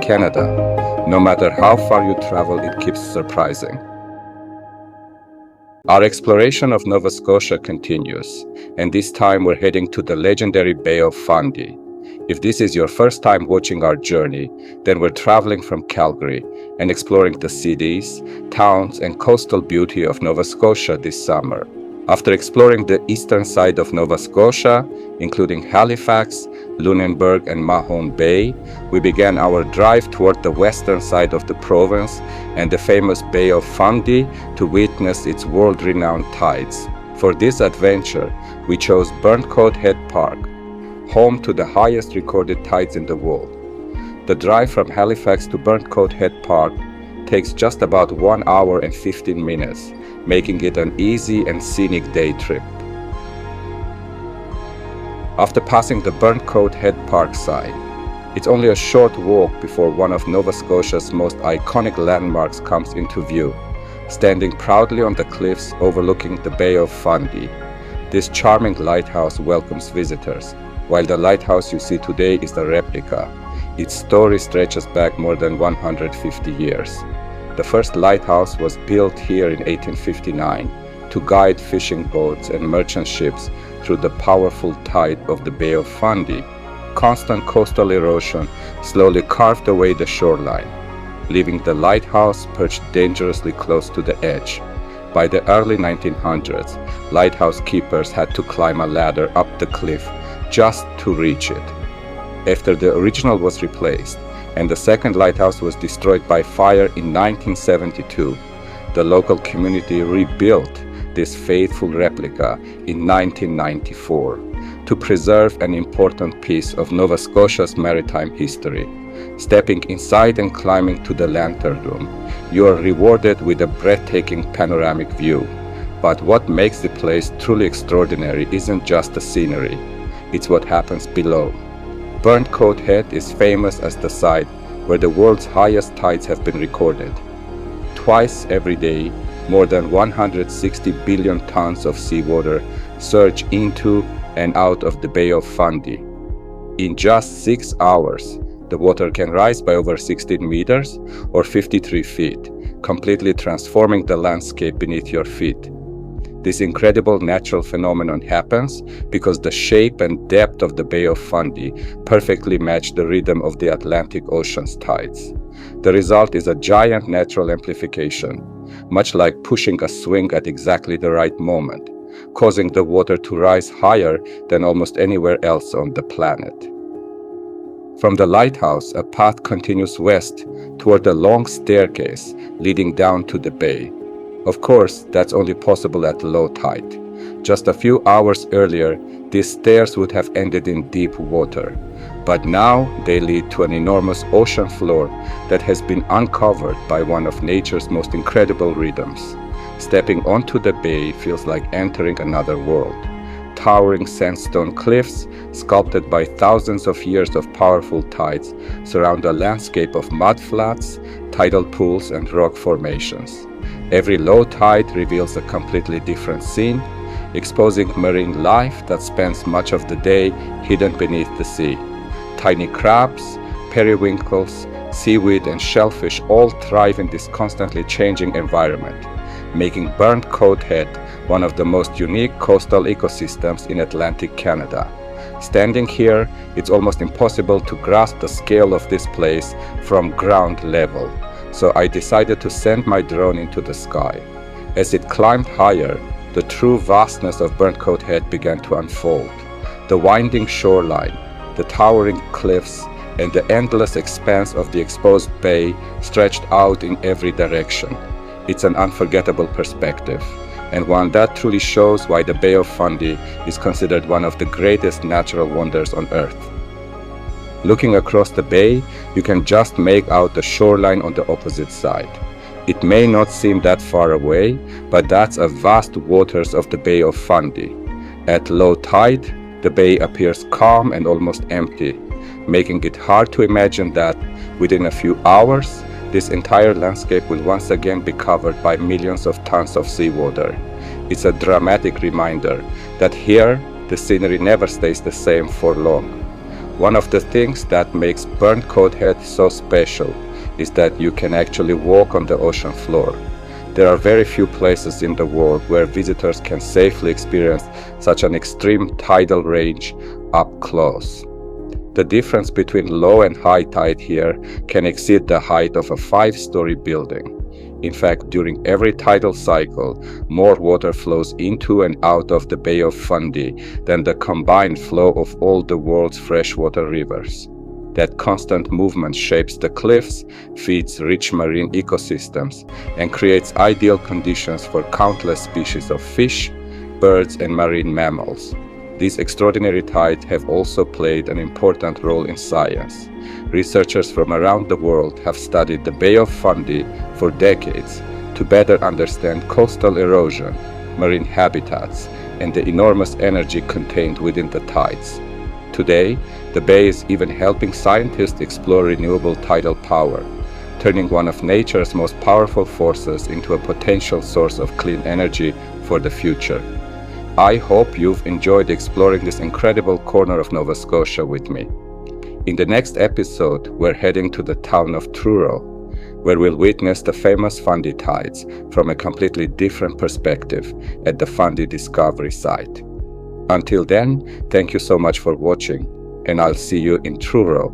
Canada. No matter how far you travel, it keeps surprising. Our exploration of Nova Scotia continues, and this time we're heading to the legendary Bay of Fundy. If this is your first time watching our journey, then we're traveling from Calgary and exploring the cities, towns, and coastal beauty of Nova Scotia this summer. After exploring the eastern side of Nova Scotia, including Halifax, Lunenburg, and Mahone Bay, we began our drive toward the western side of the province and the famous Bay of Fundy to witness its world-renowned tides. For this adventure, we chose Burntcoat Head Park, home to the highest recorded tides in the world. The drive from Halifax to Burntcoat Head Park takes just about 1 hour and 15 minutes, making it an easy and scenic day trip. After passing the Burntcoat Head Park side, it's only a short walk before one of Nova Scotia's most iconic landmarks comes into view, standing proudly on the cliffs overlooking the Bay of Fundy. This charming lighthouse welcomes visitors. While the lighthouse you see today is a replica, its story stretches back more than 150 years. The first lighthouse was built here in 1859 to guide fishing boats and merchant ships through the powerful tide of the Bay of Fundy. Constant coastal erosion slowly carved away the shoreline, leaving the lighthouse perched dangerously close to the edge. By the early 1900s, lighthouse keepers had to climb a ladder up the cliff just to reach it. After the original was replaced and the second lighthouse was destroyed by fire in 1972, the local community rebuilt this faithful replica in 1994 to preserve an important piece of Nova Scotia's maritime history. Stepping inside and climbing to the lantern room, you are rewarded with a breathtaking panoramic view. But what makes the place truly extraordinary isn't just the scenery, it's what happens below. Burntcoat Head is famous as the site where the world's highest tides have been recorded. Twice every day, more than 160 billion tons of seawater surge into and out of the Bay of Fundy. In just 6 hours, the water can rise by over 16 meters or 53 feet, completely transforming the landscape beneath your feet. This incredible natural phenomenon happens because the shape and depth of the Bay of Fundy perfectly match the rhythm of the Atlantic Ocean's tides. The result is a giant natural amplification, much like pushing a swing at exactly the right moment, causing the water to rise higher than almost anywhere else on the planet. From the lighthouse, a path continues west toward a long staircase leading down to the bay. Of course, that's only possible at low tide. Just a few hours earlier, these stairs would have ended in deep water, but now they lead to an enormous ocean floor that has been uncovered by one of nature's most incredible rhythms. Stepping onto the bay feels like entering another world. Towering sandstone cliffs, sculpted by thousands of years of powerful tides, surround a landscape of mudflats, tidal pools, and rock formations. Every low tide reveals a completely different scene, exposing marine life that spends much of the day hidden beneath the sea. Tiny crabs, periwinkles, seaweed, and shellfish all thrive in this constantly changing environment, making Burntcoat Head one of the most unique coastal ecosystems in Atlantic Canada. Standing here, it's almost impossible to grasp the scale of this place from ground level, so I decided to send my drone into the sky. As it climbed higher, the true vastness of Burntcoat Head began to unfold. The winding shoreline, the towering cliffs, and the endless expanse of the exposed bay stretched out in every direction. It's an unforgettable perspective, and one that truly shows why the Bay of Fundy is considered one of the greatest natural wonders on Earth. Looking across the bay, you can just make out the shoreline on the opposite side. It may not seem that far away, but that's the vast waters of the Bay of Fundy. At low tide, the bay appears calm and almost empty, making it hard to imagine that, within a few hours, this entire landscape will once again be covered by millions of tons of seawater. It's a dramatic reminder that here, the scenery never stays the same for long. One of the things that makes Burnt Coat Head so special is that you can actually walk on the ocean floor. There are very few places in the world where visitors can safely experience such an extreme tidal range up close. The difference between low and high tide here can exceed the height of a 5-story building. In fact, during every tidal cycle, more water flows into and out of the Bay of Fundy than the combined flow of all the world's freshwater rivers. That constant movement shapes the cliffs, feeds rich marine ecosystems, and creates ideal conditions for countless species of fish, birds, and marine mammals. These extraordinary tides have also played an important role in science. Researchers from around the world have studied the Bay of Fundy for decades to better understand coastal erosion, marine habitats, and the enormous energy contained within the tides. Today, the Bay is even helping scientists explore renewable tidal power, turning one of nature's most powerful forces into a potential source of clean energy for the future. I hope you've enjoyed exploring this incredible corner of Nova Scotia with me. In the next episode, we're heading to the town of Truro, where we'll witness the famous Fundy tides from a completely different perspective at the Fundy Discovery site. Until then, thank you so much for watching, and I'll see you in Truro